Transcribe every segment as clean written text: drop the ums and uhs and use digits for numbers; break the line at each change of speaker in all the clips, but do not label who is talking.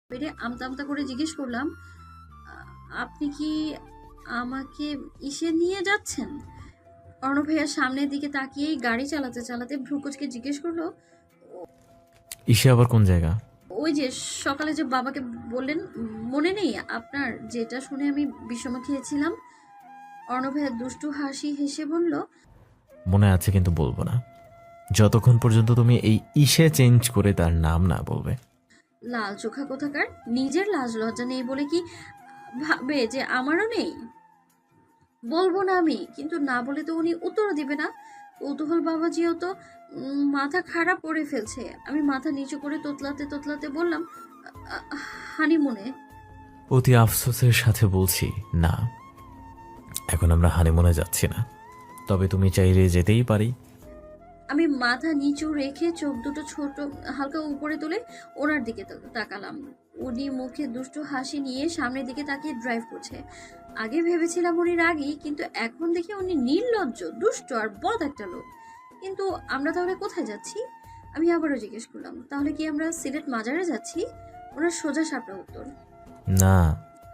পেরে আমতা আমতা করে জিজ্ঞেস করলাম, আপনি কি আমাকে ইসে নিয়ে যাচ্ছেন?" অর্ণব ভাইয়া সামনের দিকে তাকিয়েই গাড়ি চালাতে চালাতে ভ্রুকুচকে জিজ্ঞেস করলো,
ইসে আবার কোন জায়গা?
ওই যে সকালে যে বাবাকে বললেন, মনে নেই আপনার? যেটা শুনে আমি বিষমা খেয়েছিলাম। অর্ণব ভাইয়া দুষ্টু হাসি হেসে বলল,
মনে আছে কিন্তু বলবো না, যতক্ষণ পর্যন্ত তুমি এই ইসে চেঞ্জ করে তার নাম না বলবে।
লাল চোখা কোথাকার, নিজের লাজ লজ্জা নেই বলে কি ভাবে যে আমারও নেই? বলবো না আমি, কিন্তু না বলে তো উনি উত্তরও দিবে না। কৌতূহল বাবাজিও তো মাথা খারাপ করে ফেলছে। আমি মাথা নিচু করে তোতলাতে তোতলাতে বললাম, হানিমুনে।
অতি আফসোসের সাথে বলছি না, এখন আমরা হানিমুনে যাচ্ছি না, তবে তুমি চাইলে যেতেই পারি।
আমি মাথা নিচু রেখে চোখ দুটো ছোট হালকা উপরে তুলে ওনার দিকে তাকালাম। উনি মুখে দুষ্টু হাসি নিয়ে সামনের দিকে তাকিয়ে ড্রাইভ করছে। আগে ভেবেছিলাম উনি রাগী, কিন্তু এখন দেখি উনি নির্লজ্জ, দুষ্ট আর বদ একটা লোক। কিন্তু আমরা তাহলে কোথায় যাচ্ছি? আমি আবারও জিজ্ঞেস করলাম, তাহলে কি আমরা সিলেট মাজারে যাচ্ছি? ওনার সোজা সাপটা উত্তর,
না।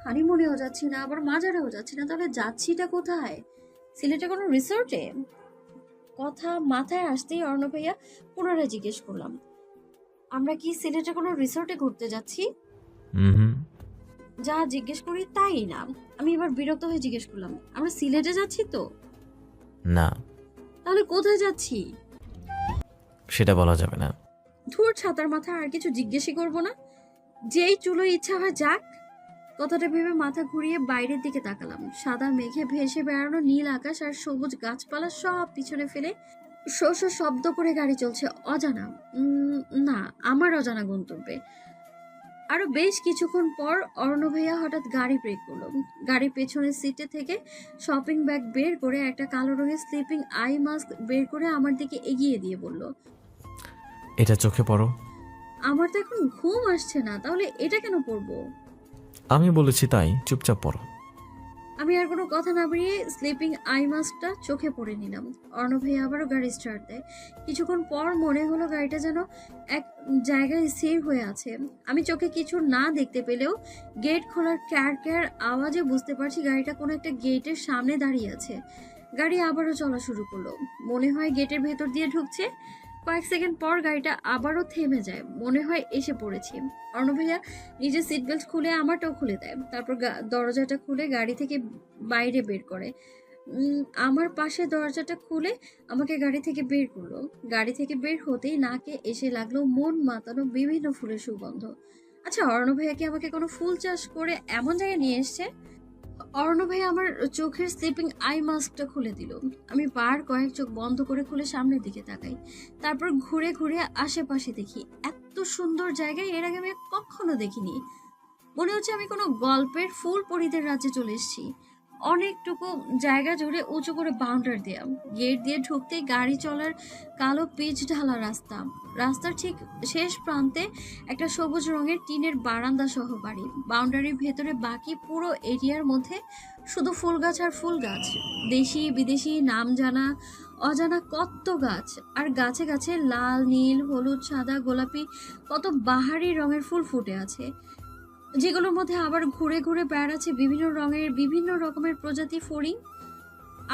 হানিমুনেও যাচ্ছি না, আবার মাজারেও যাচ্ছি না, তাহলে যাচ্ছিটা কোথায়? সিলেটে কোনো রিসোর্টে? কথা মাথায় আসতেই অর্ণব ভাইয়া পুনরায় জিজ্ঞেস করলাম, আমরা কি সিলেটে কোনো রিসোর্টে ঘুরতে যাচ্ছি?
হুম।
যা জিজ্ঞেস করি তাই না। আমি এবার বিরক্ত হয়ে জিজ্ঞেস করলাম, আমরা সিলেটে যাচ্ছি তো?
না,
তাহলে কোথায় যাচ্ছি?
সেটা বলা যাবে না।
ধুর ছাতার মাথা, আর কিছু জিজ্ঞেসই করব না, যেই চুলো ইচ্ছা হয় যাক। কথাটা ভেবে মাথা ঘুরিয়ে বাইরের দিকে তাকালাম। সাদা মেঘে ভেসে বেড়ানো নীল আকাশ আর সবুজ গাছপালা সব পিছনে ফেলে শো শো শব্দ করে গাড়ি চলছে অজানা, না, আমার অজানা গন্তব্যে। আরো বেশ কিছুক্ষণ পর অর্ণব ভাইয়া হঠাৎ গাড়ি ব্রেক করলো। গাড়ির পেছনের সিটে থেকে শপিং ব্যাগ বের করে একটা কালো রঙের স্লিপিং আই মাস্ক বের করে আমার দিকে এগিয়ে দিয়ে বলল,
এটা চোখে পড়ো।
আমার তো এখন ঘুম আসছে না, তাহলে এটা কেন পরবো?
আমি বলেছি তাই, চুপচাপ পড়ো।
আমি আর কোনো কথা না বাড়িয়ে স্লিপিং আই মাস্কটা চোখে পরে নিলাম। অর্ণব ভাই আবারও গাড়ি স্টার্ট দেয়। কিছুক্ষণ পর মনে হলো গাড়িটা যেন এক জায়গায় স্থির হয়ে আছে। আমি চোখে কিছু না দেখতে পেলেও গেট খোলার ক্যার ক্যার আওয়াজে বুঝতে পারছি গাড়িটা কোনো একটা গেটের সামনে দাঁড়িয়ে আছে। গাড়ি আবারও চলা শুরু করলো। মনে হয় গেটের ভেতর দিয়ে ঢুকছে। কয়েক সেকেন্ড পর গাড়িটা আবারও থেমে যায়, মনে হয় এসে পড়েছি। অর্ণব ভাইয়া নিজের সিট বেল্ট খুলে আমারটাও খুলে দেয়, তারপর দরজাটা খুলে গাড়ি থেকে বাইরে বের করে। আমার পাশে দরজাটা খুলে আমাকে গাড়ি থেকে বের করলো। গাড়ি থেকে বের হতেই নাকে এসে লাগলো মন মাতানো বিভিন্ন ফুলের সুগন্ধ। আচ্ছা, অর্ণব ভাইয়া কি আমাকে কোনো ফুল চাষ করে এমন জায়গায় নিয়ে এসছে? অর্ণব ভাই আমার চোখের স্লিপিং আই মাস্কটা খুলে দিল। আমি বার কয়েক চোখ বন্ধ করে খুলে সামনের দিকে তাকাই। তারপর ঘুরে ঘুরে আশেপাশে দেখি। এত সুন্দর জায়গায় এর আগে আমি কখনো দেখিনি। মনে হচ্ছে আমি কোনো গল্পের ফুল পরীদের রাজ্যে চলে এসেছি। অনেকটুকু জায়গা জুড়ে উঁচু করে বাউন্ডারি দেয়া। গেট দিয়ে ঢুকতেই গাড়ি চলার কালো পিচ ঢালা রাস্তা। রাস্তার ঠিক শেষ প্রান্তে একটা সবুজ রঙের টিনের বারান্দা সহ বাড়ি। বাউন্ডারির ভেতরে বাকি পুরো এরিয়ার মধ্যে শুধু ফুল গাছ আর ফুল গাছ। দেশি বিদেশি নাম জানা অজানা কত গাছ, আর গাছে গাছে লাল নীল হলুদ সাদা গোলাপি কত বাহারি রঙের ফুল ফুটে আছে, যেগুলোর মধ্যে আবার ঘুরে ঘুরে বেড়াচ্ছে বিভিন্ন রঙের বিভিন্ন রকমের প্রজাতি ফড়িং,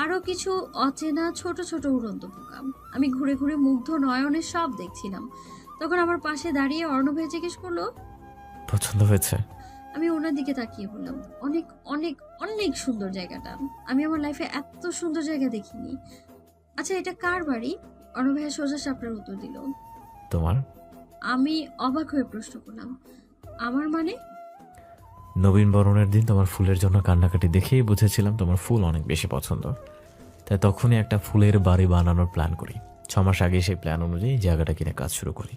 আরো কিছু অচেনা ছোট ছোট উড়ন্ত পোকা। আমি ঘুরে ঘুরে মুগ্ধ নয়নে সব দেখছিলাম। তখন আমার পাশে দাঁড়িয়ে অর্ণব জিজ্ঞেস করলো,
পছন্দ হয়েছে?
আমি ওনার দিকে তাকিয়ে বললাম, অনেক অনেক অনেক সুন্দর জায়গাটা। আমি আমার লাইফে এত সুন্দর জায়গা দেখিনি। আচ্ছা, এটা কার বাড়ি? অর্ণব ভাইয়া সোজা সাপটার উত্তর দিল।
তোমার।
আমি অবাক হয়ে প্রশ্ন করলাম, আমার মানে?
নবীন বরণের দিন তোমার ফুলের জন্য কান্নাকাটি দেখেই বুঝেছিলাম তোমার ফুল অনেক বেশি পছন্দ, তাই তখনই একটা ফুলের বাড়ি বানানোর প্ল্যান করি। 6 মাস আগে সেই প্ল্যান অনুযায়ী জায়গাটা কিনে কাজ শুরু করি।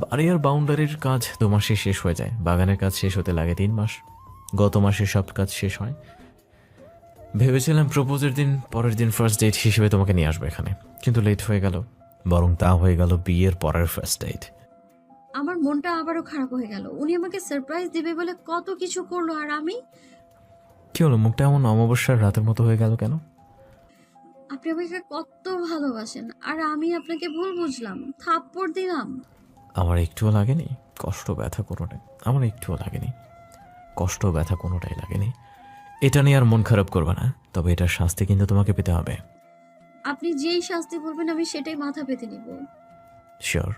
বাড়ি আর বাউন্ডারির কাজ 2 মাসে শেষ হয়ে যায়, বাগানের কাজ শেষ হতে লাগে 3 মাস। গত মাসে সব কাজ শেষ হয়। ভেবেছিলাম প্রপোজের দিন পরের দিন ফার্স্ট ডেট হিসেবে তোমাকে নিয়ে আসবো এখানে, কিন্তু লেট হয়ে গেল, বরং তা হয়ে গেল বিয়ের পরের ফার্স্ট ডেট।
আমার মনটা আবারও খারাপ হয়ে গেল। উনি আমাকে সারপ্রাইজ দিবে বলে কত কিছু করলো, আর আমি?
কি হলো, মুখটা এমন অমাবস্যার রাতের মতো হয়ে গেল কেন?
আপনি আমাকে কত ভালোবাসেন, আর আমি আপনাকে ভুল বুঝলাম, থাপ্পড় দিলাম।
আমার একটুও লাগেনি। কষ্ট ব্যথা কোনোটাই আমার একটুও লাগেনি। কষ্ট ব্যথা কোনোটাই লাগেনি। এটা নিয়ে আর মন খারাপ করবে না, তবে এটার শাস্তি কিন্তু তোমাকে পেতে হবে।
আপনি যেই শাস্তি বলবেন আমি সেটাই মাথা পেতে নিব।
শিওর?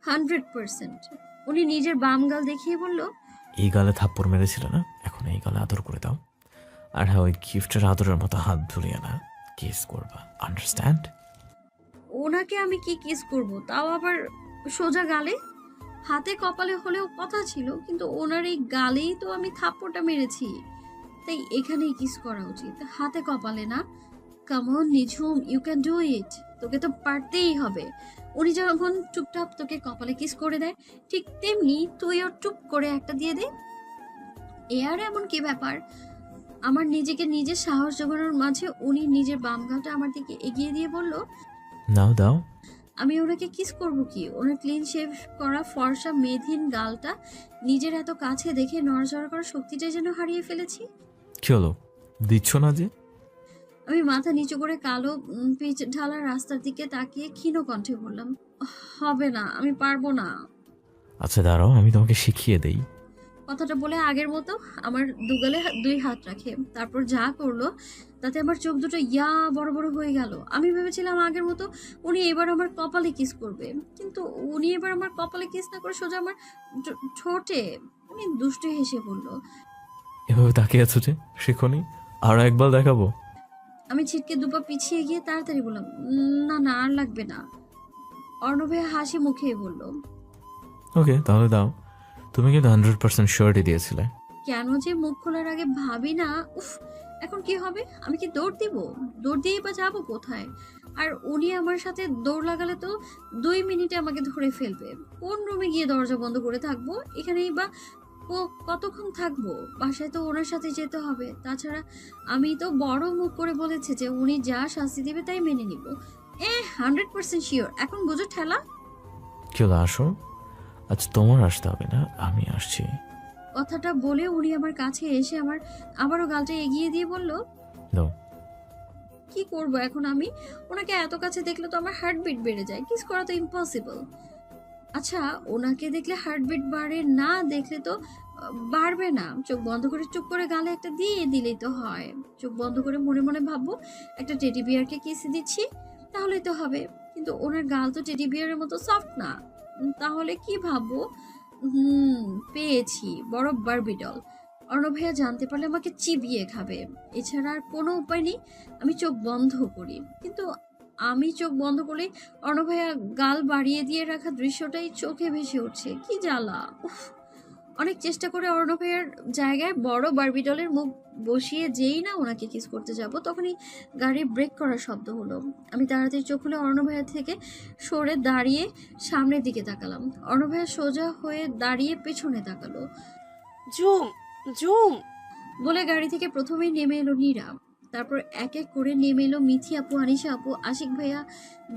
100%। উনি নিজের বাম গাল দেখিয়ে বলল,
এই গালে থাপ্পড় মেরেছিল না, এখন এই গালে আদর করে দাও। আর হ্যাঁ, ওই গিফটের আদরের মতো হাত ধরিয়ে না, কিস করবা, আন্ডারস্ট্যান্ড?
ওনাকে আমি কি কিস করব, তাও আবার সোজা গালে? হাতে কপালে হলেও কথা ছিল, কিন্তু ওনার এই গালেই তো আমি থাপ্পড়টা মেরেছি, তাই এখানেই কিস করা উচিত, হাতে কপালে না। Come on Nijhum, you can do it. তোকে তো পারতেই হবে। উনি যখন চুপচাপ তোকে কপালে কিস করে দেয়, ঠিক তেমনি তুইও টুপ করে একটা দিয়ে দে। এ আর এমন কি ব্যাপার? আমার নিজেকে নিজে সাহস জোগানোর মাঝে উনি নিজের বাম গালটা আমার দিকে এগিয়ে দিয়ে বলল,
নাও দাও।
আমি ওনাকে কিস করব কি? ওনার ক্লিন শেভ করা ফর্সা মেধিন গালটা নিজের এত কাছে দেখে নড়াচড়া করার শক্তিটাই যেন হারিয়ে ফেলেছি।
কি হলো, দিচ্ছ না যে?
আমি মাথা নিচু করে কালো পিচ ঢালা রাস্তার দিকে তাকিয়ে ক্ষীণ কণ্ঠে বললাম, হবে না, আমি পারবো না।
আচ্ছা দাঁড়াও, আমি তোমাকে শিখিয়ে দেই।
কথাটা বলে আগের মতো আমার দুগালে দুই হাত রাখে, তারপর যা করলো তাতে আমার চোখ দুটো বড় বড় হয়ে গেল। আমি ভেবেছিলাম আগের মতো উনি এবার আমার কপালে কিস করবে, কিন্তু উনি এবার আমার কপালে কিস না করে সোজা আমার ঠোঁটে। উনি দুষ্টু হেসে বলল,
এভাবে তাকিয়ে আছো যে, শেখনি? আরো একবার দেখাবো?
আমি ছিটকে দুপা পিছিয়ে গিয়ে তাড়াতাড়ি বললাম, না না, আর লাগবে না। অর্ণবে হাসি মুখেই বলল,
ওকে, তাহলে দাও। তুমি কিন্তু 100% শিওরিটি দিয়েছিলে।
কেন যে মুখ খোলার আগে ভাবি না। উফ, এখন কি হবে? আমি কি দৌড় দিব? দৌড় দিয়ে বা যাবো কোথায়? আর উনি আমার সাথে দৌড় লাগালে তো 2 মিনিটে আমাকে ধরে ফেলবে। কোন রুমে গিয়ে দরজা বন্ধ করে থাকবো? এখানেই বা কতক্ষণ থাকবো? বাসায় তো ওনার সাথে যেতে হবে। তাছাড়া আমি তো বড় মুখ করে বলেছি যে উনি যা শাস্তি দেবে তাই মেনে নিব। 100% শিওর। এখন বুঝো ঠেলা।
কি হলো, আসো। আচ্ছা তোমার আসতে হবে না, আমি আসছি।
কথাটা বলে উনি আমার কাছে এসে আমার আবারও গালটা এগিয়ে দিয়ে বলল,
দাও।
কি করব এখন আমি? ওনাকে এত কাছে দেখলে তো আমার হার্টবিট বেড়ে যায়, কিস করা তো ইম্পসিবল। আচ্ছা, ওনাকে দেখলে হার্টবিট বাড়ে, না দেখলে তো বাড়বে না। চোখ বন্ধ করে চুপ করে গালে একটা দিয়ে দিলেই তো হয়। চোখ বন্ধ করে মনে মনে ভাববো একটা টেডি বিয়ারকে কিস দিচ্ছি, তাহলেই তো হবে। কিন্তু ওনার গাল তো টেডি বিয়ারের মতো সফট না। তাহলে কি ভাববো? হুম, পেয়েছি, বড় বারবি ডল। অর্ণব ভাইয়া জানতে পারলে আমাকে চিবিয়ে খাবে। এছাড়া আর কোনো উপায় নেই। আমি চোখ বন্ধ করি, কিন্তু আমি চোখ বন্ধ করলে অর্ণব ভাইয়া গাল বাড়িয়ে দিয়ে রাখা দৃশ্যটাই চোখে ভেসে উঠছে। কি জ্বালা! উফ! অনেক চেষ্টা করে অর্ণব ভাইয়ার জায়গায় বড় বারবি ডলের মুখ বসিয়ে যেই না ওনাকে কিস করতে যাব, তখনই গাড়ি ব্রেক করার শব্দ হলো। আমি তাড়াতাড়ি চোখ খুলে অর্ণব ভাইয়া থেকে সরে দাঁড়িয়ে সামনের দিকে তাকালাম। অর্ণব ভাইয়া সোজা হয়ে দাঁড়িয়ে পেছনে তাকালো।
Zoom, zoom.
বলে গাড়ি থেকে প্রথমেই নেমে এলো নীরা, তারপর এক এক করে নেমে এলো মিথি আপু, আনিশা আপু, আশিক ভাইয়া,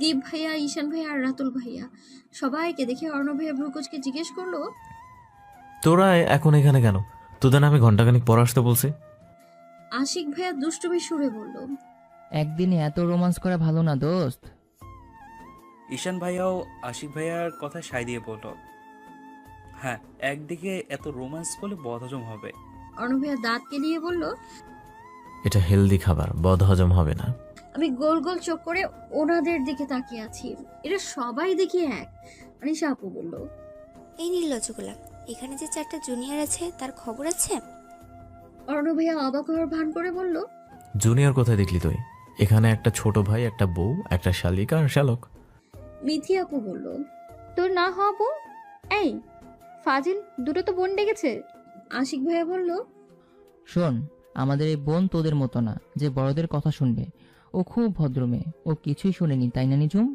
দীপ ভাইয়া, ঈশান ভাইয়া আর রাতুল ভাইয়া। সবাইকে দেখে অর্ণব ভাইয়া ভ্রুকুচকে জিজ্ঞেস করলো,
তোরা এখন এখানে কেন? তোদের না আমি ঘন্টাখানিক পর আসতে বলছি?
আশিক ভাইয়া দুষ্টুমি সুরে বলল,
একদিনে এত রোমান্স করা ভালো না দোস্ত।
ঈশান ভাইয়াও আশিক ভাইয়ার কথা সায় দিয়ে বলল, হ্যাঁ, একদিকে এত রোম্যান্স করলে বদহজম হবে।
অর্ণব ভাইয়া দাঁত কেলিয়ে বলল,
এটা হেলদি খাবার, বদহজম হবে না।
আমি গোল গোল চোখ করে ওনাদের দিকে তাকিয়ে আছি। এরা সবাই দেখি এক। আনিশা আপু বলল,
এই নির্লজ্জগুলা, এখানে যে 4টা জুনিয়র আছে তার খবর আছে?
অর্ণব ভাইয়া অবাক হওয়ার ভান করে বলল,
জুনিয়র কোথায় দেখলি তুই? এখানে একটা ছোট ভাই, একটা বউ, একটা শালিকা আর শ্যালক।
মিথি আপু বলল,
তোর না হওয়া বোন? এই ফাজিল, দুটো তো বোন ডেকেছে।
আশিক ভাইয়া বলল,
শোন, আমাদের এই বোন তোদের মতো না যে বড়দের কথা শুনবে। ও খুব ভদ্র মেয়ে, ও কিছুই শোনেনি, তাই না নিঝুম?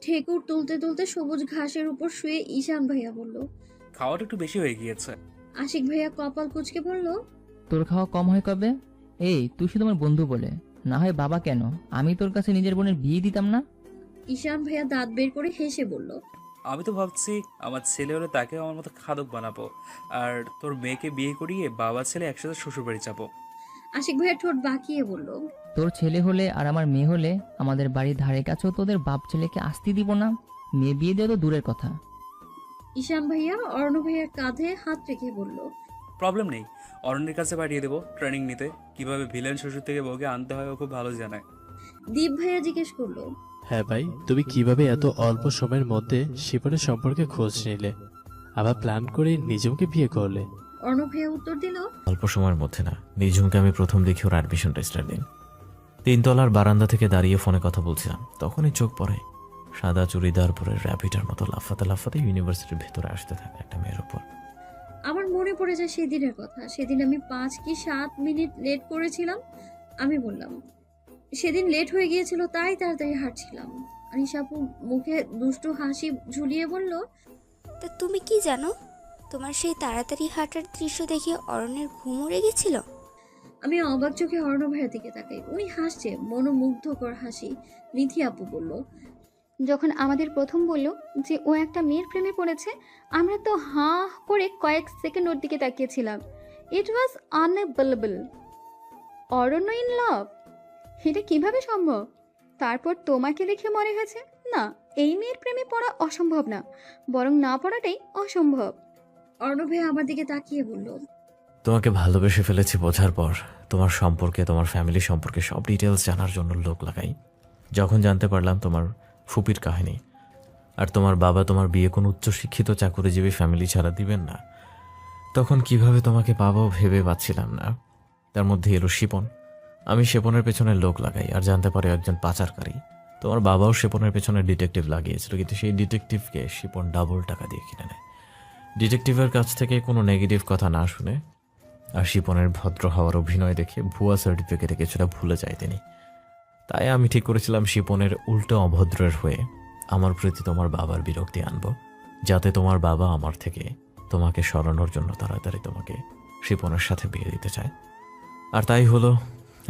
ঠেকুর তুলতে তুলতে সবুজ ঘাসের উপর শুয়ে ঈশান ভাইয়া বলল।
খাওয়াটা একটু বেশি হয়ে গিয়েছে।
আশিক ভাইয়া কপাল কুঁচকে বলল,
তোর খাওয়া কম হয় কবে? এই তুই শুধু আমার বন্ধু বলে, না হয় বাবা কেন, আমি তোর কাছে নিজের বোনের বিয়ে দিতাম না।
ঈশান ভাইয়া দাঁত বের করে হেসে বলল,
আমি তো ভাবছি আমার ছেলে হলে তাকে আমার মতো খাদক বানাবো, আর তোর মেয়েকে বিয়ে করিয়ে বাবা ছেলে একসাথে শ্বশুরবাড়ি যাবো।
আশিক ভাইয়া ঠোঁট বাঁকিয়ে বলল,
তোর ছেলে হলে আর আমার মেয়ে হলে আমাদের বাড়ির ধারে কাছেও তোদের বাপ ছেলেকে আসতে দিব না। মেয়ে বিয়ে দেওয়া তো দূরের কথা।
ঈশান ভাইয়া অর্ণব ভাইয়ার কাঁধে হাত রেখে বলল,
প্রবলেম নেই, অরণ্যের কাছে পাঠিয়ে দেবো ট্রেনিং নিতে। কিভাবে ভিলেন শ্বশুর থেকে বউকে আনতে হয় ও খুব ভালো জানে।
দীপ ভাইয়া জিজ্ঞেস করলো,
হ্যাঁ ভাই, তুমি কিভাবে এত অল্প সময়ের মধ্যে শিপনের সম্পর্কে খোঁজ নিলে, আবার প্ল্যান করে নিজেকে বিয়ে করলে?
অর্ণব ভাইয়া উত্তর দিল,
অল্প সময়ের মধ্যে না, নিঝুমকে আমি প্রথম দেখি ওর অ্যাডমিশন টেস্টের দিন। 3 তলার বারান্দা থেকে দাঁড়িয়ে ফোনে কথা বলছিলাম, তখনই চোখ পড়ে সাদা চুড়িদার পরে র্যাপিটার মতো লাফাতে লাফাতে ইউনিভার্সিটির ভেতরে আসতে থাকে একটা মেয়ের উপর।
আমার মনে পড়ে যায় সেদিনের কথা। সেদিন আমি 5 কি 7 মিনিট লেট করেছিলাম। আমি বললাম, সেদিন লেট হয়ে গিয়েছিল তাই তাড়াতাড়ি হাঁটছিলাম। আনিশা আপু মুখে দুষ্টু হাসি ঝুলিয়ে বলল,
তা তুমি কি জানো, তোমার সেই তাড়াতাড়ি হাঁটার দৃশ্য দেখে অরণ্যের ঘুম উড়ে গেছিল।
আমি অবাক চোখে অর্ণব ভাইয়ের দিকে তাকাই। উনি হাসছে, মনোমুগ্ধকর হাসি। নিথি আপু বলল,
যখন আমাদের প্রথম বলল যে ও একটা মেয়ের প্রেমে পড়েছে, আমরা তো হাঁ করে কয়েক সেকেন্ড ওর দিকে তাকিয়েছিলাম। ইট ওয়াজ আনবিলিভেবল। অরণ্য ইন লাভ, এটা কিভাবে সম্ভব? তারপর তোমাকে দেখে মনে হয়েছে না, এই মেয়ের প্রেমে পড়া অসম্ভব না, বরং না পড়াটাই অসম্ভব।
অর্ণব ভাইয়া আমার দিকে তাকিয়ে বলল,
তোমাকে ভালোবেসে ফেলেছি বোঝার পর তোমার সম্পর্কে, তোমার ফ্যামিলি সম্পর্কে সব ডিটেলস জানার জন্য লোক লাগাই। যখন জানতে পারলাম তোমার ফুপির কাহিনী, আর তোমার বাবা তোমার বিয়ে কোনো উচ্চশিক্ষিত চাকুরিজীবী ফ্যামিলি ছাড়া দিবেন না, তখন কিভাবে তোমাকে পাবো ভেবে পাচ্ছিলাম না। তার মধ্যে এলো শিপন। আমি শিপনের পেছনে লোক লাগাই আর জানতে পারি একজন পাচারকারী। তোমার বাবাও শিপনের পেছনে ডিটেকটিভ লাগিয়েছিল, কিন্তু সেই ডিটেকটিভকে শিপন ডাবল টাকা দিয়ে কিনে নেয়। ডিটেকটিভের কাছ থেকে কোনো নেগেটিভ কথা না শুনে আর শিপনের ভদ্র হওয়ার অভিনয় দেখে ভুয়া সার্টিফিকেটে কিছুটা ভুলে যায় তিনি। তাই আমি ঠিক করেছিলাম শিপনের উল্টো অভদ্রের হয়ে আমার প্রতি তোমার বাবার বিরক্তি আনবো, যাতে তোমার বাবা আমার থেকে তোমাকে সরানোর জন্য তাড়াতাড়ি তোমাকে শিপনের সাথে বিয়ে দিতে চায়। আর তাই হলো,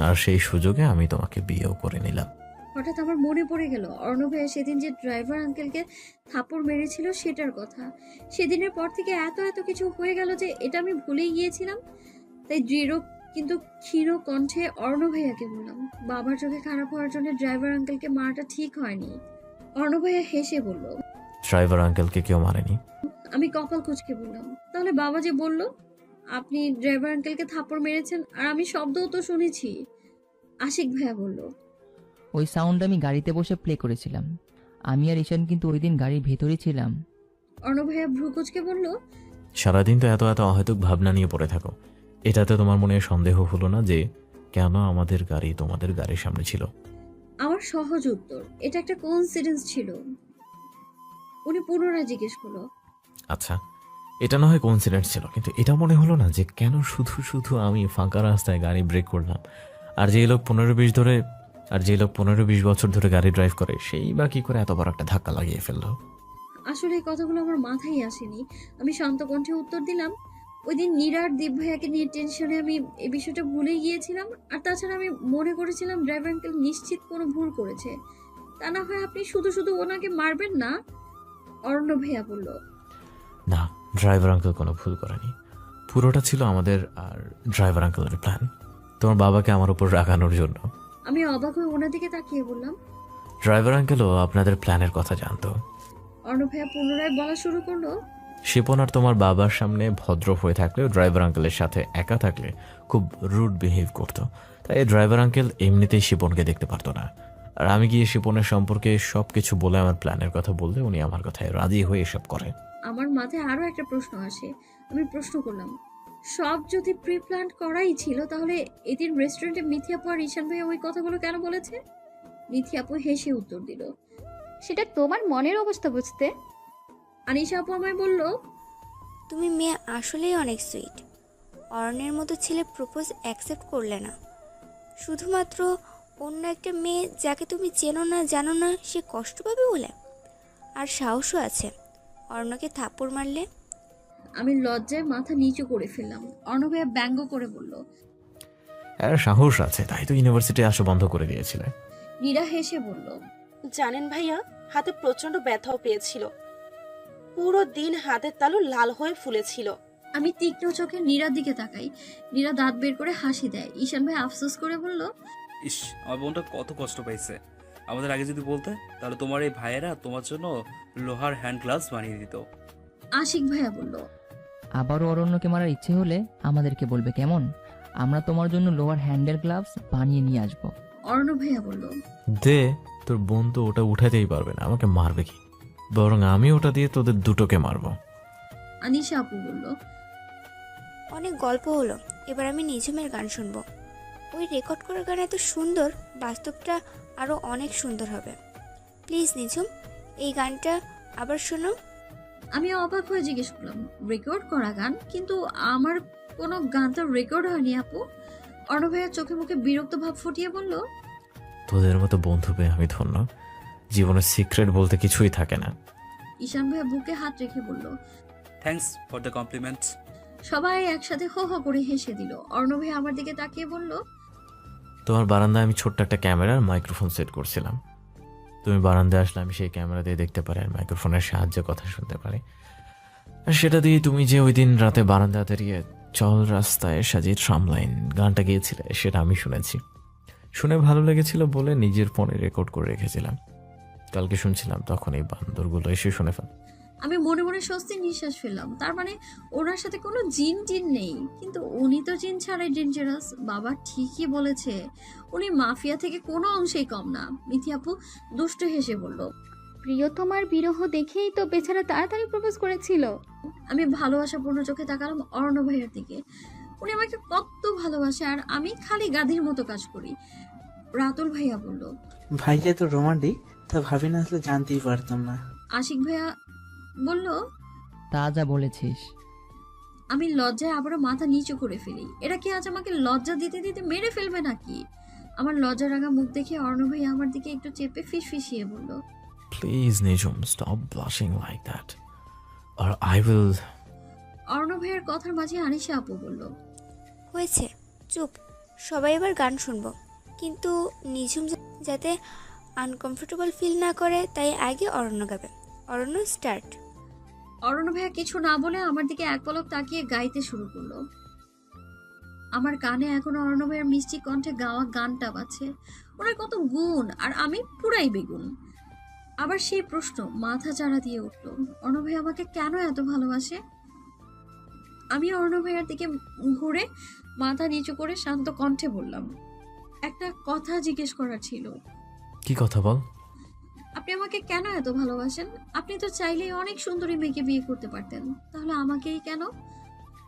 আর সেই সুযোগে আমি তোমাকে বিয়েও করে নিলাম।
হঠাৎ আমার মনে পড়ে গেল অর্ণব ভাইয়া সেদিন যে ড্রাইভার আঙ্কেলকে থাপ্পড় মেরেছিল সেটার কথা। সেদিনের পর থেকে এত এত কিছু হয়ে গেল যে এটা আমি ভুলেই গিয়েছিলাম। তাই দৃঢ় কিন্তু ক্ষীণ কণ্ঠে অর্ণব ভাইয়াকে বললাম, বাবার চোখে খারাপ হওয়ার জন্য ড্রাইভার আঙ্কেলকে মারাটা ঠিক হয়নি। অর্ণব ভাইয়া হেসে বলল,
ড্রাইভার আঙ্কেলকে কেউ মারেনি।
আমি কপাল কুঁচকে বললাম, তাহলে বাবা যে বলল আপনি ড্রাইভার আঙ্কেলকে থাপ্পড় মেরেছেন, আর আমি শব্দও তো শুনেছি। আশিক ভাইয়া বলল,
ওই সাউন্ড আমি গাড়িতে বসে প্লে করেছিলাম। আমি আর ঈশান কিন্তু ওই দিন গাড়ির ভেতরেই ছিলাম।
অর্ণব ভাইয়া ভ্রু কুঁচকে বলল,
সারাদিন তো এত এত অহেতুক ভাবনা নিয়ে পড়ে থাকো, এটাতে তোমার মনে সন্দেহ হলো না যে কেন আমাদের গাড়ি তোমাদের গাড়ির সামনে ছিল?
আমার সহজ উত্তর, এটা একটা কোইন্সিডেন্স ছিল। উনি পুনরায় জিজ্ঞেস করলো,
আচ্ছা, এটা না হয় কোইন্সিডেন্স ছিল, কিন্তু এটা মনে হলো না যে কেন শুধু শুধু আমি ফাঁকা রাস্তায় গাড়ি ব্রেক করলাম, আর যে লোক 15-20 বছর ধরে গাড়ি ড্রাইভ করে সেই বা কি করে এত বড় একটা ধাক্কা লাগিয়ে ফেললো?
আসলে এই কথাগুলো আমার মাথায় আসেনি। আমি শান্ত কণ্ঠে উত্তর দিলাম, ওই দিন নীরার দীপ ভাইয়াকে নিয়ে টেনশনে আমি এই বিষয়টা ভুলে গিয়েছিলাম। আর তাছাড়া আমি মনে করেছিলাম ড্রাইভার আঙ্কেল নিশ্চিত কোনো ভুল করেছে, তা না হয় আপনি শুধু শুধু ওনাকে মারবেন না। অরণ্য ভাইয়া বলল,
না, ড্রাইভার আঙ্কেল কোনো ভুল করেনি, পুরোটা ছিল আমাদের আর ড্রাইভার আঙ্কেলের প্ল্যান, তোমার বাবাকে আমার উপর রাগানোর জন্য।
আমি অবাক হয়ে ওনার দিকে তাকিয়ে বললাম,
ড্রাইভার আঙ্কেলও আপনাদের প্ল্যানের কথা জানতো।
অর্ণব ভাইয়া পুনরায় বলা শুরু করলো,
শিপন আর তোমার বাবার সামনে ভদ্র হয়ে থাকলেও ড্রাইভার আঙ্কেলের সাথে একা থাকলে খুব রুড বিহেভ করতো। তাই ড্রাইভার আঙ্কেল এমনিতেই শিপনকে দেখতে পারতো না। আর আমি গিয়ে শিপনের সম্পর্কে সব কিছু বলে আমার প্ল্যানের কথা বললে উনি আমার কথায় রাজি হয়ে এসব করে।
আমার মাথায় আরো একটা প্রশ্ন আসে। আমি প্রশ্ন করলাম, সব যদি প্রি প্ল্যান করাই ছিল, তাহলে এদিন রেস্টুরেন্টে মিথি আপু আর ঈশান ভাইয়া ওই কথাগুলো কেন বলেছে? মিথি আপু হেসে উত্তর দিল,
সেটা তোমার মনের অবস্থা বুঝতে।
আনিশা আপু আমায় বলল,
তুমি মেয়ে আসলেই অনেক সুইট। অরণ্যের মতো ছেলে প্রপোজ অ্যাকসেপ্ট করলে না, শুধুমাত্র অন্য একটা মেয়ে যাকে তুমি চেনো না জানো না সে কষ্ট পাবে বলে। আর সাহসও আছে অরণ্যকে থাপ্পড় মারলে।
আমি লজ্জায় মাথা নিচু করে ফেললাম। অর্ণব ভাইয়া ব্যঙ্গ করে বলল,
আর সাহস আছে তাই তো ইউনিভার্সিটি আসা বন্ধ করে দিয়েছিলে।
নীরা হেসে বলল,
জানেন ভাইয়া, হাতে প্রচন্ড ব্যথাও পেয়েছিল, পুরো দিন হাতের তালু লাল হয়ে ফুলেছিল।
আমি তীক্ষ্ণ চোখে নীরার দিকে তাকাই। নীরা দাঁত বের করে হাসি দেয়। ঈশান ভাই আফসোস করে বলল,
ইস, আমার বোনটা কত কষ্ট পাইছে। আমাদের আগে যদি বলতে, তাহলে তোমার এই ভাইয়েরা তোমার জন্য লোহার হ্যান্ড গ্লাভস বানিয়ে দিত।
আশিক ভাইয়া বলল,
আবারও অরণ্যকে মারার ইচ্ছে হলে আমাদেরকে বলবে, কেমন? আমরা তোমার জন্য লোয়ার হ্যান্ডেল গ্লাভস বানিয়ে নিয়ে আসবো।
অর্ণব ভাইয়া বলল,
দে, তোর বোন তো ওটা উঠাতেই পারবে না, আমাকে মারবে কি? বরং আমি ওটা দিয়ে তোদের দুটোকে মারবো।
আনিশা আপু বলল,
অনেক গল্প হলো, এবার আমি নিঝুমের গান শুনবো। ওই রেকর্ড করার গান এত সুন্দর, বাস্তবটা আরও অনেক সুন্দর হবে। প্লিজ নিঝুম, এই গানটা আবার শোনো।
আমি অবাক হয়ে জিজ্ঞেস করলাম, রেকর্ড করা গান? কিন্তু আমার কোনো গান তো রেকর্ড হয়নি আপু। অর্ণব ভাইয়া চোখে মুখে বিরক্ত ভাব ফুটিয়ে বলল,
তোদের মতো বন্ধু পেয়ে আমি ধন্য। জীবনের সিক্রেট বলতে কিছুই থাকে না।
ঈশান ভাইয়া বুকে হাত রেখে বলল।
Thanks for the compliments.
সবাই একসাথে হো হো করে হেসে দিল। অর্ণব ভাইয়া আমার দিকে তাকিয়ে বলল,
তোমার বারান্দায় আমি ছোট্ট একটা ক্যামেরার মাইক্রোফোন সেট করছিলাম। তুমি বারান্দায় আসলে আমি সেই ক্যামেরা দিয়ে দেখতে পারি আর মাইক্রোফোনের সাহায্যে কথা শুনতে পারি। আর সেটা দিয়ে তুমি যে ওই দিন রাতে বারান্দায় দাঁড়িয়ে চল রাস্তায় সাজিয়ে ট্রামলাইন গানটা গিয়েছিলে সেটা আমি শুনেছি। শুনে ভালো লেগেছিল বলে নিজের ফোনে রেকর্ড করে রেখেছিলাম। কালকে শুনছিলাম তখন এই বান্দরগুলো এসে শুনে ফেল।
আমি মনে মনে স্বস্তির নিঃশ্বাস ফেললাম। তার মানে ওনার সাথে কোনো জিন টিন নেই, কিন্তু উনি তো জিন ছাড়াই ডেঞ্জারাস। বাবা ঠিকই বলেছে, উনি মাফিয়া থেকে কোনো অংশেই কম না। মিথি আপু দুষ্ট হেসে বলল,
প্রিয়তমার বিরহ দেখেই তো বেচারা তাড়াতাড়ি প্রপোজ করেছিল।
আমি ভালোবাসাপূর্ণ চোখে তাকালাম অর্ণব ভাইয়ের দিকে। উনি আমাকে কত ভালোবাসে আর আমি খালি গাধীর মতো কাজ করি। রাতুল ভাইয়া বলল,
ভাইয়া তো রোমান্টিক, তা ভাবি না আসলে জানতেই পারতাম না।
আশিক ভাইয়া বলল,
তা যা বলেছিস।
আমি লজ্জায় আবারও মাথা নিচু করে ফেলি। এরা কি আজ আমাকে লজ্জা দিতে দিতে মেরে ফেলবে নাকি? আমার লজ্জা রাঙা মুখ দেখে অর্ণব ভাইয়া আমার দিকে একটু চেপে ফিসফিসিয়ে বলল,
প্লিজ নিজম, stop blushing like that or I will.
Arnab ভাইয়ের কথার মাঝে আনিশা আপু বলল,
হয়েছে, চুপ। সবাই এবার গান শুনবো, কিন্তু নিঝুম যাতে আনকমফোর্টেবল ফিল না করে, তাই আগে অরণ্য গাবে। অরণ্য স্টার্ট।
অরণ্য ভাইয়া কিছু না বলে আমার দিকে এক পলক তাকিয়ে গাইতে শুরু করলো। আমার কানে এখনো অরণ্য ভাইয়ের মিষ্টি কণ্ঠে গাওয়া গানটা বাজছে। ওনার কত গুণ আর আমি পুরাই বেগুন। আবার সেই প্রশ্ন মাথা চাড়া দিয়ে উঠলো, অর্ণব ভাই আমাকে কেন এত ভালোবাসে? আমি অর্ণব ভাইয়ার দিকে ঘুরে মাথা নিচু করে শান্ত কণ্ঠে বললাম, একটা কথা জিজ্ঞেস করার ছিল।
কি কথা বল?
আপনি আমাকে কেন এত ভালোবাসেন? আপনি তো চাইলেই অনেক সুন্দরী মেয়েকে বিয়ে করতে পারতেন, তাহলে আমাকেই কেন?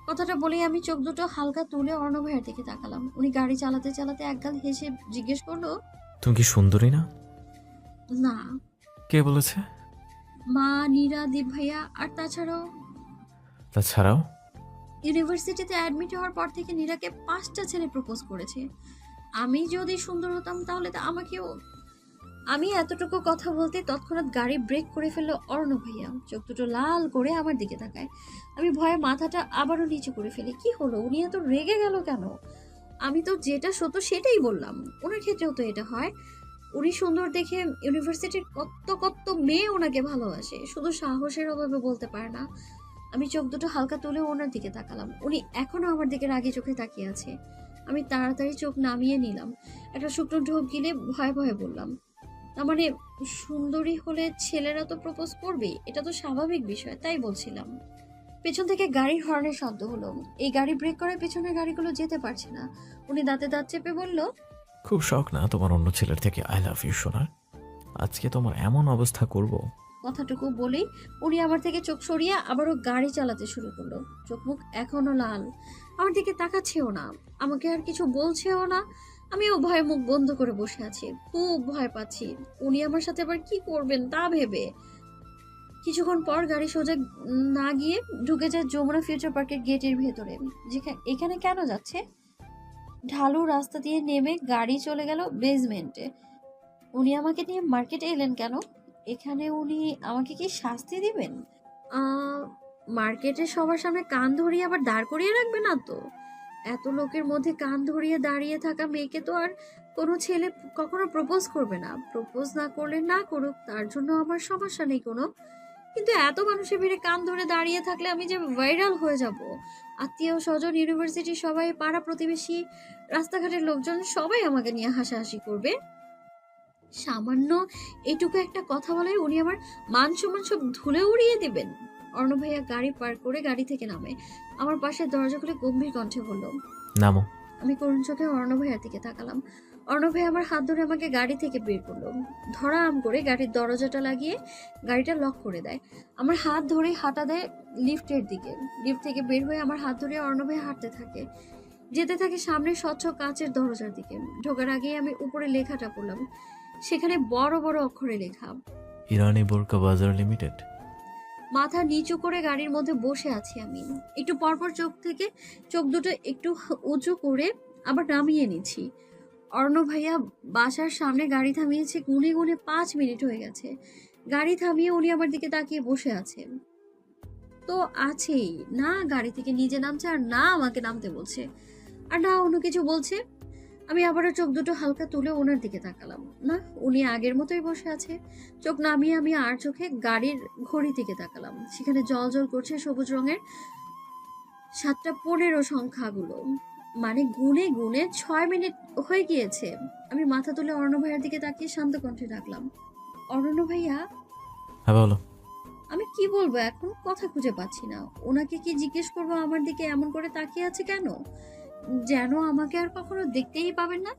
কথাটা বলেই আমি চোখ দুটো হালকা তুলে অর্ণব ভাইয়ের দিকে তাকালাম। উনি গাড়ি চালাতে চালাতে একগাল হেসে জিজ্ঞেস করলো,
তুমি কি সুন্দরী না?
না।
কে বলেছে?
মা, নীরা, দীপ ভাইয়া আর
তাছাড়াও
ইউনিভার্সিটিতে অ্যাডমিট হওয়ার পর থেকে নীরাকে 5টা ছেলে প্রপোজ করেছে। আমি যদি সুন্দর হতাম তাহলে তো আমাকেও। আমি এতটুকু কথা বলতে তৎক্ষণাৎ গাড়ি ব্রেক করে ফেললো অর্ণব ভাইয়া। চোখ দুটো লাল করে আমার দিকে তাকায়। আমি ভয়ে মাথাটা আবারও নিচু করে ফেলি। কি হলো, উনি এত রেগে গেল কেন? আমি তো যেটা সত্য সেটাই বললাম। ওনার ক্ষেত্রেও তো এটা হয়। উনি সুন্দর দেখে ইউনিভার্সিটির কত কত মেয়ে ওনাকে ভালোবাসে, শুধু সাহসের অভাবে বলতে পারে না। আমি চোখ দুটো হালকা তুলে ওনার দিকে তাকালাম। উনি এখনো আমার দিকে রাগি চোখে তাকিয়ে আছে। আমি তাড়াতাড়ি চোখ নামিয়ে নিলাম। একটা শুকনো ঢোক গিলে ভয়ে ভয়ে বললাম, তার মানে সুন্দরী হলে ছেলেরা তো প্রপোজ করবে, এটা তো স্বাভাবিক বিষয়, তাই বলছিলাম। পেছন থেকে গাড়ির হর্নের শব্দ হলো। এই গাড়ি ব্রেক করায় পেছনের গাড়িগুলো যেতে পারছে না। উনি দাঁতে দাঁত চেপে বলল,
খুব শখ না তোমার অন্য ছেলের থেকে আই লাভ ইউ শোনার? আজকে তোমার এমন অবস্থা করব।
কথাটুকু বলেই উনি আমার থেকে চোখ সরিয়ে আবারও গাড়ি চালাতে শুরু করলো। চোখ মুখ এখনো লাল, আমার দিকে তাকাচ্ছেও না, আমাকে আর কিছু বলছেও না। আমিও ভয়ে মুখ বন্ধ করে বসে আছি, খুব ভয় পাচ্ছি উনি আমার সাথে আবার কি করবেন তা ভেবে। কিছুক্ষণ পর গাড়ি সোজা না গিয়ে ঢুকে যায় যমুনা ফিউচার পার্কের গেটের ভেতরে। যেখানে এখানে কেন যাচ্ছে? ঢালু রাস্তা দিয়ে নেমে গাড়ি চলে গেল বেসমেন্টে। উনি আমাকে নিয়ে মার্কেটে এলেন কেন? এখানে উনি আমাকে কি শাস্তি দিবেন? মার্কেটে সবার সামনে কান ধরিয়ে আবার দাঁড় করিয়ে রাখবে না তো? এত লোকের মধ্যে কান ধরিয়ে দাঁড়িয়ে থাকা মেয়েকে তো আর কোনো ছেলে কখনো প্রপোজ করবে না। প্রপোজ না করলে না করুক, তার জন্য আমার সমস্যা নেই কোনো। কিন্তু এত মানুষের ভিড়ে কান ধরে দাঁড়িয়ে থাকলে আমি যে ভাইরাল হয়ে যাব। আত্মীয় স্বজন, ইউনিভার্সিটির সবাই, পাড়া প্রতিবেশী, রাস্তাঘাটের লোকজন সবাই আমাকে নিয়ে হাসাহাসি করবে। সামান্য এটুকু একটা কথা বলে উনি আমার মান সম্মান সব ধুলে উড়িয়ে দিবেন। অর্ণব ভাইয়া গাড়ি পার্ক করে গাড়ি থেকে নামে। আমার পাশে দরজা খুলে গম্ভীর কণ্ঠে বলল,
নামো।
আমি করুণ চোখে অর্ণব ভাইয়ার দিকে তাকালাম। অর্ণব ভাই আমার হাত ধরে আমাকে গাড়ি থেকে বের করলো। ধরা আম করে গাড়ির দরজাটা লাগিয়ে গাড়িটা লক করে দেয়। আমার হাত ধরে হাঁটা দেয় লিফটের দিকে। লিফট থেকে বের হয়ে আমার হাত ধরে অর্ণব ভাই হাঁটতে থাকে, যেতে থাকে সামনে স্বচ্ছ কাচের দরজার দিকে। ঢোকার আগেই আমি উপরে লেখাটা পড়লাম। সেখানে বড় বড় অক্ষরে লেখা,
ইরানি বোরকা বাজার লিমিটেড।
মাথা নিচু করে গাড়ির মধ্যে বসে আছি আমি। একটু পরপর চোখ দুটো একটু উঁচু করে আবার নামিয়ে নিচ্ছি। অর্ণব ভাইয়া বাসার সামনে গাড়ি থামিয়েছে, গুনে গুনে 5 মিনিট হয়ে গেছে। গাড়ি থামিয়ে উনি আমার দিকে তাকিয়ে বসে আছেন। তো আছেই না, গাড়ি থেকে নিজে নামছে, আর না আমাকে নামতে বলছে, আর না অন্য কিছু বলছে। আমি আবারও চোখ দুটো হালকা তুলে ওনার দিকে তাকালাম। না, উনি আগের মতোই বসে আছে। চোখ নামিয়ে আমি আর চোখে গাড়ির ঘড়ি দিকে তাকালাম। সেখানে জল জল করছে সবুজ রঙের 7:15 সংখ্যাগুলো, মানে গুনে গুনে 6 মিনিট হয়ে গিয়েছে। আমি মাথা তুলে অর্ণব ভাইয়ার দিকে তাকিয়ে শান্ত কণ্ঠে ডাকলাম, অর্ণব ভাইয়া।
হ্যাঁ বলো।
আমি কি বলবো এখন, কথা খুঁজে পাচ্ছি না। ওনাকে কি জিজ্ঞেস করবো আমার দিকে এমন করে তাকিয়ে আছে কেন? যেন আমাকে আর কখনো দেখতেই পাবেন না।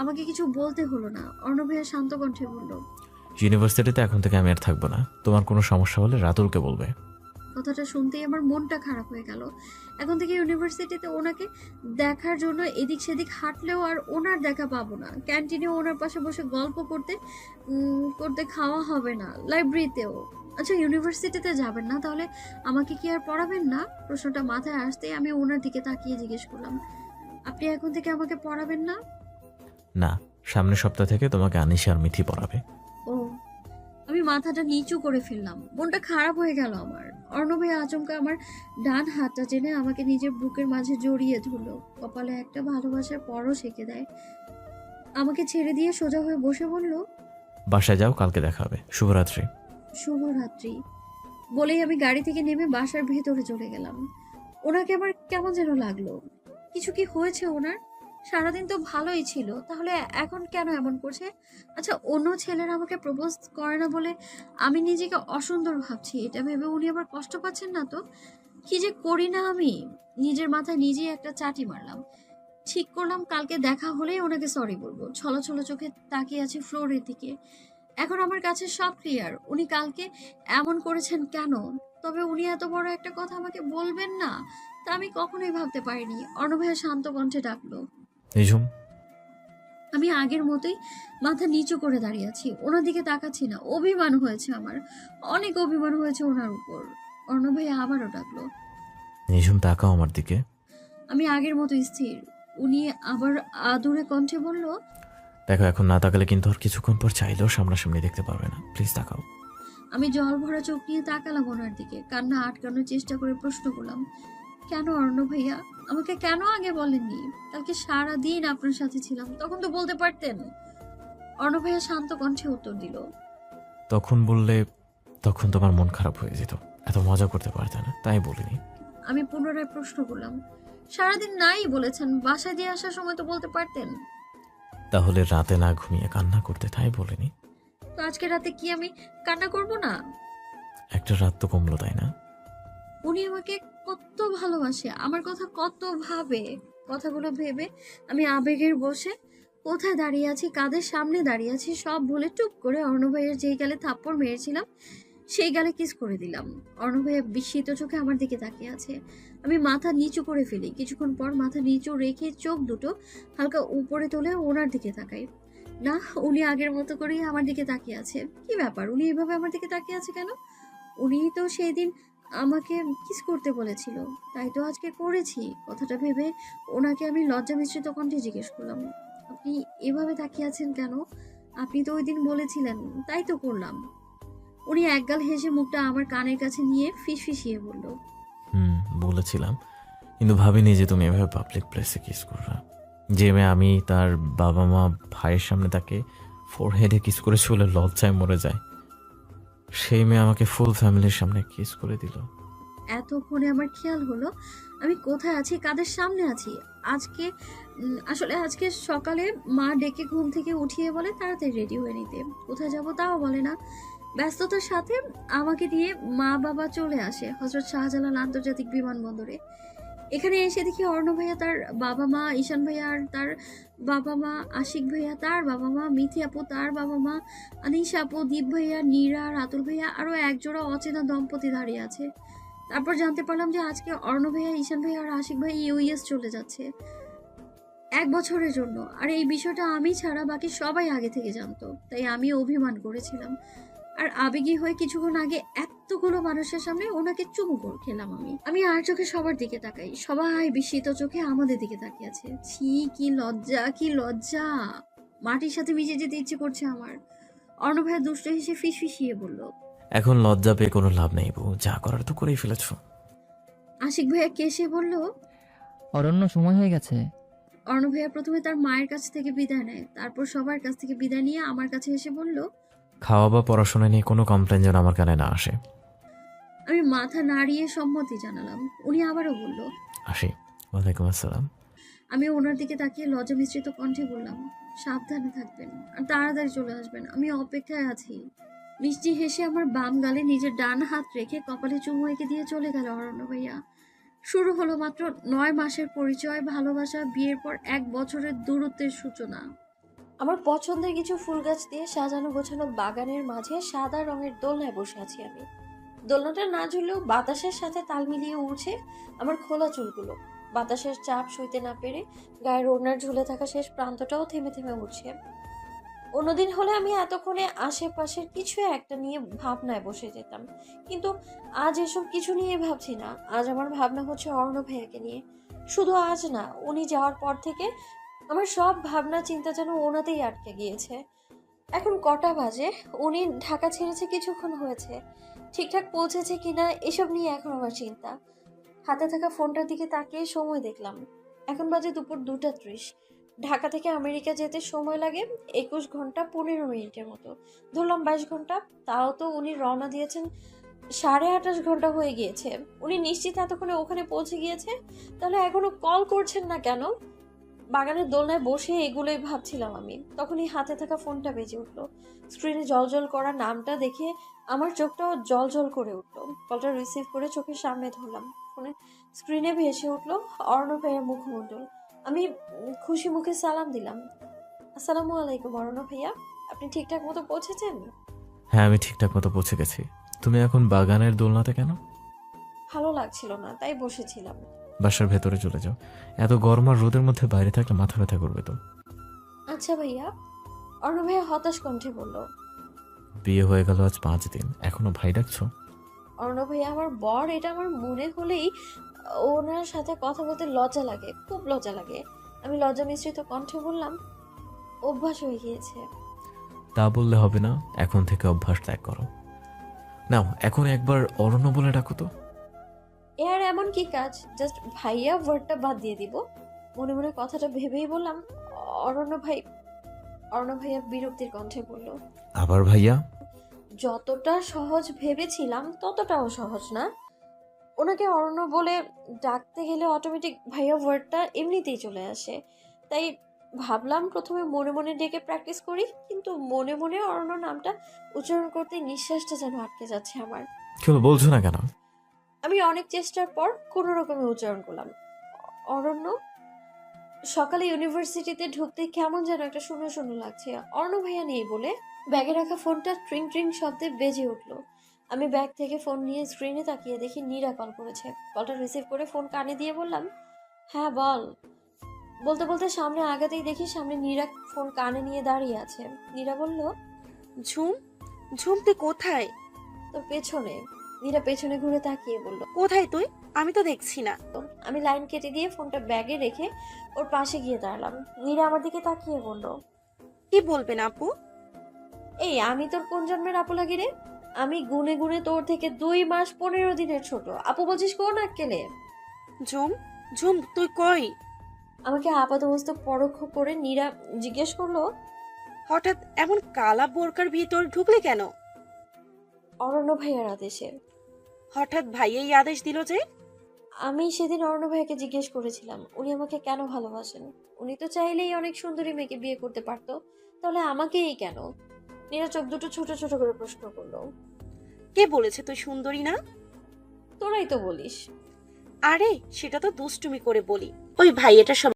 আমাকে কিছু বলতে হলো না। অর্ণব ভাইয়া শান্ত কণ্ঠে বলল,
ইউনিভার্সিটিতে এখন থেকে আমি আর থাকবো না। তোমার কোনো সমস্যা হলে রাতুলকে বলবে।
কথাটা শুনতেই আমার মনটা খারাপ হয়ে গেল। এখন থেকে ইউনিভার্সিটিতে ওনাকে দেখার জন্য এদিক সেদিক হাঁটলেও আর ওনার দেখা পাবো না। ক্যান্টিনে ওনার পাশে বসে গল্প করতে করতে খাওয়া হবে না, লাইব্রেরিতেও। আচ্ছা, ইউনিভার্সিটিতে যাবেন না তাহলে আমাকে কি আর পড়াবেন না? প্রশ্নটা মাথায় আসতেই আমি ওনার দিকে তাকিয়ে জিজ্ঞেস করলাম, আপনি এখন থেকে আমাকে পড়াবেন না?
না, সামনের সপ্তাহ থেকে তোমাকে আনিশা আর মিথি পড়াবে।
ও। আমি মাথাটা নিচু করে ফেললাম। মনটা খারাপ হয়ে গেল আমার। অর্ণব ভাই আচমকা আমার ডান হাতটা টেনে আমাকে নিজের বুকের মাঝে জড়িয়ে ধরলো। কপালে একটা ভালোবাসার পরশ এঁকে দেয়। আমাকে ছেড়ে দিয়ে সোজা হয়ে বসে বলল,
বাসায় যাও, কালকে দেখা হবে। শুভরাত্রি।
শুভরাত্রি বলেই আমি গাড়ি থেকে নেমে বাসার ভেতরে চলে গেলাম। ওনাকে আমার কেমন যেন লাগলো। কিছু কি হয়েছে ওনার? সারাদিন তো ভালোই ছিল, তাহলে এখন কেন এমন করছে? আচ্ছা, অন্য ছেলেরা আমাকে প্রপোজ করে না বলে আমি নিজেকে অসুন্দর ভাবছি, এটা ভেবে উনি আবার কষ্ট পাচ্ছেন না তো? কি যে করি না আমি! নিজের মাথায় নিজেই একটা চাটি মারলাম। ঠিক করলাম কালকে দেখা হলেই ওনাকে সরি বলবো। ছলো ছলো চোখে তাকিয়ে আছে ফ্লোরের দিকে। এখন আমার কাছে সব ক্লিয়ার, উনি কালকে এমন করেছেন কেন। তবে উনি এত বড় একটা কথা আমাকে বলবেন না, তা আমি কখনোই ভাবতে পারিনি। অর্ণব ভাইয়া শান্ত কণ্ঠে ডাকলো।
নিঝুম।
আমি আগের মতোই মাথা নিচু করে দাঁড়িয়ে আছি, ওনার দিকে তাকাচ্ছি না। অভিমান হয়েছে আমার, অনেক অভিমান হয়েছে ওনার উপর। অর্ণব ভাইয়া আবারও ডাকলো।
নিঝুম, তাকাও আমার দিকে।
আমি আগের মতো স্থির। উনি আবার আদুরে কণ্ঠে বলল,
দেখো, এখন না তাকালে কিন্তু আর কিছুক্ষণ পর চাইলেও সামনাসামনি দেখতে পারবে না। প্লিজ তাকাও।
আমি জল ভরা চোখ নিয়ে তাকালাম ওনার দিকে। কান্না আটকানোর চেষ্টা করে প্রশ্ন করলাম, কেন অর্ণব ভাইয়া? আমাকে কেন আগে বলেননি? কালকে সারা দিন আপনার সাথে ছিলাম, তখন তো বলতে পারতেন। অর্ণব ভাইয়া শান্ত কণ্ঠে উত্তর দিল,
তখন বললে তখন তোমার মন খারাপ হয়ে যেত, এত মজা করতে পারতে না, তাই বলিনি।
আমি পুনরায় প্রশ্ন করলাম, সারাদিন নাই বলেছেন, বাসায় দিয়ে আসার সময় তো বলতে পারতেন।
তাহলে রাতে না ঘুমিয়ে কান্না করতে, তাই বলিনি।
তো আজকে রাতে কি আমি কান্না করব না?
একটা রাত তো কমলো, তাই না?
উনি আমাকে কত ভালোবাসে, আমার কথা কত ভাবে। কথাগুলো ভেবে আমি আবেগের বসে কোথায় দাঁড়িয়ে আছি, কাদের সামনে দাঁড়িয়ে আছি সব ভুলে টুপ করে অর্ণব ভাইয়ের যেই গালে থাপ্পড় মেরেছিলাম সেই গালে কিস করে দিলাম। অর্ণব ভাইয়া বিস্মিত চোখে আমার দিকে তাকিয়ে আছে। আমি মাথা নিচু করে ফেলি। কিছুক্ষণ পর মাথা নিচু রেখে চোখ দুটো হালকা উপরে তুলে ওনার দিকে তাকাই। না, উনি আগের মতো করেই আমার দিকে তাকিয়ে আছে। কি ব্যাপার, উনি এভাবে আমার দিকে তাকিয়ে আছে কেন? উনি তো সেই দিন আমাকে কিস করতে বলেছিল, তাই তো আজকে করেছি। কথাটা ভেবে ওনাকে আমি লজ্জা মিশ্রিত কণ্ঠে জিজ্ঞেস করলাম, আপনি এভাবে তাকিয়ে আছেন কেন? আপনি তো ওই দিন বলেছিলেন, তাই তো করলাম। উনি একগাল হেসে মুখটা আমার কানের কাছে নিয়ে ফিসফিসিয়ে বলল,
বলেছিলাম, কিন্তু ভাবিনি যে তুমি এভাবে পাবলিক প্লেসে কিস করবে। যে মেয়ে আমি তার বাবা মা ভাইয়ের সামনে তাকে ফোরহেডে কিস করে চলে লজ্জায় মরে যায়, সেই মেয়ে আমাকে ফুল ফ্যামিলির সামনে কিস করে দিল।
এতক্ষণে আমার খেয়াল হলো আমি কোথায় আছি, কাদের সামনে আছি। আসলে আজকে সকালে মা ডেকে ঘুম থেকে উঠিয়ে বলে তাড়াতাড়ি রেডি হয়ে নিতে। কোথায় যাব তাও বলে না। ব্যস্ততার সাথে আমাকে দিয়ে মা বাবা চলে আসে হযরত শাহজালাল আন্তর্জাতিক বিমানবন্দরে। এখানে এসে দেখি অর্ণব ভাইয়া, তার বাবা মা ঈশান ভাইয়া, আর তার বাবা মা আশিক ভাইয়া, তার বাবা মা মিথি আপু, তার বাবা মা আনিশা আপু, দীপ ভাইয়া, নীরা, রাতুল ভাইয়া, আরো একজোড়া অচেনা দম্পতি দাঁড়িয়ে আছে। তারপর জানতে পারলাম যে আজকে অর্ণব ভাইয়া, ঈশান ভাইয়া আর আশিক ভাই ইউএস চলে যাচ্ছে 1 বছরের জন্য। আর এই বিষয়টা আমি ছাড়া বাকি সবাই আগে থেকে জানতো, তাই আমি অভিমান করেছিলাম। আর আবেগী হয়ে কিছুক্ষণ আগে এতগুলো মানুষের সামনে ওনাকে চুমু করে খেলাম। আমি আর চোখে সবার দিকে তাকাই, সবাই বিস্মিত চোখে আমাদের দিকে তাকিয়ে আছে। ছি, কি লজ্জা, কি লজ্জা! মাটির সাথে মিশে যেতে ইচ্ছে করছে আমার। অর্ণব ভাইয়া দুষ্ট হেসে ফিসফিসিয়ে বলল।
এখন লজ্জা পেয়ে কোনো লাভ নেই বউ, যা করার তো করেই ফেলেছো।
আশিক ভাইয়া কেসে বলল।
অরণ্য, সময় হয়ে গেছে।
অর্ণব ভাইয়া প্রথমে তার মায়ের কাছ থেকে বিদায় নেয়, তারপর সবার কাছ থেকে বিদায় নিয়ে আমার কাছে এসে বলল।
খাওয়া বা পড়াশোনা নিয়ে কোনো কমপ্লেন যেন আমার কানে না আসে।
আমি মাথা নাড়িয়ে সম্মতি জানালাম। উনি আবারও বলল।
আসি। ওয়ালাইকুম আসসালাম।
আমি ওনার দিকে তাকিয়ে লজ্জা মিশ্রিত কণ্ঠে বললাম, সাবধানে থাকবেন আর তাড়াতাড়ি চলে আসবেন, আমি অপেক্ষায় আছি। মিষ্টি হেসে আমার বাম গালে নিজের ডান হাত রেখে কপালে চুমু এঁকে দিয়ে চলে গেল অরণ্য ভাইয়া। শুরু হলো মাত্র 9 মাসের পরিচয়, ভালোবাসা, বিয়ের পর 1 বছরের দূরত্বের সূচনা। আমার পছন্দের কিছু ফুল গাছ দিয়ে সাজানো গোছানো বাগানের মাঝে সাদা রঙের দোলনায় বসে আছি আমি। দোলনাটা না ঝুললেও বাতাসের সাথে তাল মিলিয়ে উঠছে আমার খোলা চুলগুলো। বাতাসের চাপ সইতে না পেরে গায়ের ওড়নার ঝুলে থাকা শেষ প্রান্তটাও থেমে থেমে উঠছে। অন্যদিন হলে আমি এতক্ষণে আশেপাশের কিছু একটা নিয়ে ভাবনায় বসে যেতাম, কিন্তু আজ এসব কিছু নিয়ে ভাবছি না। আজ আমার ভাবনা হচ্ছে অর্ণব ভাইয়াকে নিয়ে। শুধু আজ না, উনি যাওয়ার পর থেকে আমার সব ভাবনা চিন্তা যেন ওনাতেই আটকে গিয়েছে। এখন কটা বাজে? উনি ঢাকা ছেড়েছে কিছুক্ষণ হয়েছে, ঠিকঠাক পৌঁছেছে কিনা এসব নিয়ে এখন আমার চিন্তা। হাতে থাকা ফোনটার দিকে তাকিয়ে সময় দেখলাম, এখন বাজে দুপুর 2:30। ঢাকা থেকে আমেরিকা যেতে সময় লাগে 21 ঘন্টা 15 মিনিটের মতো, ধরলাম 22 ঘন্টা। তাও তো উনি রওনা দিয়েছেন 28.5 ঘন্টা হয়ে গিয়েছে। উনি নিশ্চিত এতক্ষণে ওখানে পৌঁছে গিয়েছে, তাহলে এখনো কল করছেন না কেন? বাগানের দোলনায় বসে এগুলোই ভাবছিলাম আমি, তখনই হাতে থাকা ফোনটা বেজে উঠলো। স্ক্রিনে জলজল করা নামটা দেখে আমার চোখটাও জলজল করে উঠলো। কলটা রিসিভ করে চোখের সামনে ধরলাম। ফোনে স্ক্রিনে ভেসে উঠলো অর্ণব ভাইয়ের মুখমণ্ডল। আমি খুশি মুখে সালাম দিলাম। আসসালামু আলাইকুম অর্ণব ভাইয়া, আপনি ঠিকঠাক মতো পৌঁছেছেন?
হ্যাঁ, আমি ঠিকঠাক মতো পৌঁছে গেছি। তুমি এখন বাগানের দোলনাতে কেন?
ভালো লাগছিল না, তাই বসেছিলাম।
বাসার ভেতরে চলে যাও, এত গরম আর রোদের মধ্যে বাইরে থাকলে মাথা ব্যথা করবে তো।
আচ্ছা ভাইয়া, অর্ণব ভাইয়া হতাশ কণ্ঠে বলল।
বিয়ে হয়ে গেল আজ 5 দিন, এখনো ভাই ডাকছো?
অর্ণব ভাইয়া আমার বর, এটা আমার মনে হলেই ওনার সাথে কথা বলতে লজ্জা লাগে, খুব লজ্জা লাগে। আমি লজ্জা মিশ্রিত কণ্ঠে বললাম, অভ্যাস হয়ে গিয়েছে।
তা বললে হবে না, এখন থেকে অভ্যাস ত্যাগ করো। নাও, এখন একবার অরণ্য বলে ডাকো তো।
এর এমন কি কাজ, জাস্ট ভাইয়া ওয়ার্ডটা বাদ দিয়ে দিব। মনে মনে কথাটা ভেবেই বললাম, অরণ্য ভাই। অরণ্য ভাইয়া বিরক্তির কণ্ঠে বলল,
আবার ভাইয়া?
যতটা সহজ ভেবেছিলাম ততটাও সহজ না। ওনাকে অরণ্য বলে ডাকতে গেলে অটোমেটিক ভাইয়া ওয়ার্ডটা এমনিতেই চলে আসে, তাই ভাবলাম প্রথমে মনে মনে ডেকে প্র্যাকটিস করি, কিন্তু মনে মনে অরণ্য নামটা উচ্চারণ করতে নিঃশ্বাসটা যেন আটকে যাচ্ছে আমার।
কেউ বলছো না কেন?
আমি অনেক চেষ্টার পর কোনো রকমে উচ্চারণ করলাম, অরণ্য। সকালে ইউনিভার্সিটিতে ঢুকতে কেমন যেন একটা শূন্য শূন্য লাগছে। অর্ণব ভাইয়া নেই বলে ব্যাগে রাখা ফোনটা ট্রিং ট্রিং শব্দে বেজে উঠলো। আমি ব্যাগ থেকে ফোন নিয়ে স্ক্রিনে তাকিয়ে দেখি নীরা কল করেছে। কলটা রিসিভ করে ফোন কানে দিয়ে বললাম, হ্যাঁ বল। বলতে বলতে সামনে আগাতেই দেখি সামনে নীরা ফোন কানে নিয়ে দাঁড়িয়ে আছে। নীরা বলল,
ঝুম, ঝুম তুই কোথায়?
তোর পেছনে। নীরা পেছনে ঘুরে তাকিয়ে বলল,
কোথায় তুই? আমি তো দেখছি না।
আমি লাইন কেটে দিয়ে ফোনটা ব্যাগে রেখে ওর পাশে গিয়ে দাঁড়ালাম। নীরা আমার দিকে তাকিয়ে বলল,
কি বলবেন আপু?
এই আমি তোর কোন জন্মের আপু লাগি রে? আমি গুনে গুনে তোর থেকে 2 মাস 15 দিনের ছোট। আপু বলছিস কোন আক্কেলে?
ঝুম, ঝুম তুই কই?
আমাকে আপাতমস্তক পরোক্ষ করে নীরা জিজ্ঞেস করলো,
হঠাৎ এমন কালা বোরকার ভিতর ঢুকলি কেন?
অরণ্য ভাইয়ার আদেশে।
হঠাৎ ভাই এই আদেশ দিল যে?
আমি সেদিন অরণ্য ভাইয়াকে জিজ্ঞেস করেছিলাম উনি আমাকে কেন ভালোবাসেন। উনি তো চাইলেই অনেক সুন্দরী মেয়েকে বিয়ে করতে পারতো, তাহলে আমাকেই কেন? নীরা চোখ দুটো ছোট ছোট করে প্রশ্ন করলো।
কে বলেছে তুই সুন্দরী না?
তোরাই তো বলিস।
আরে সেটা তো দুষ্টুমি করে বলি। ওই ভাই এটা সব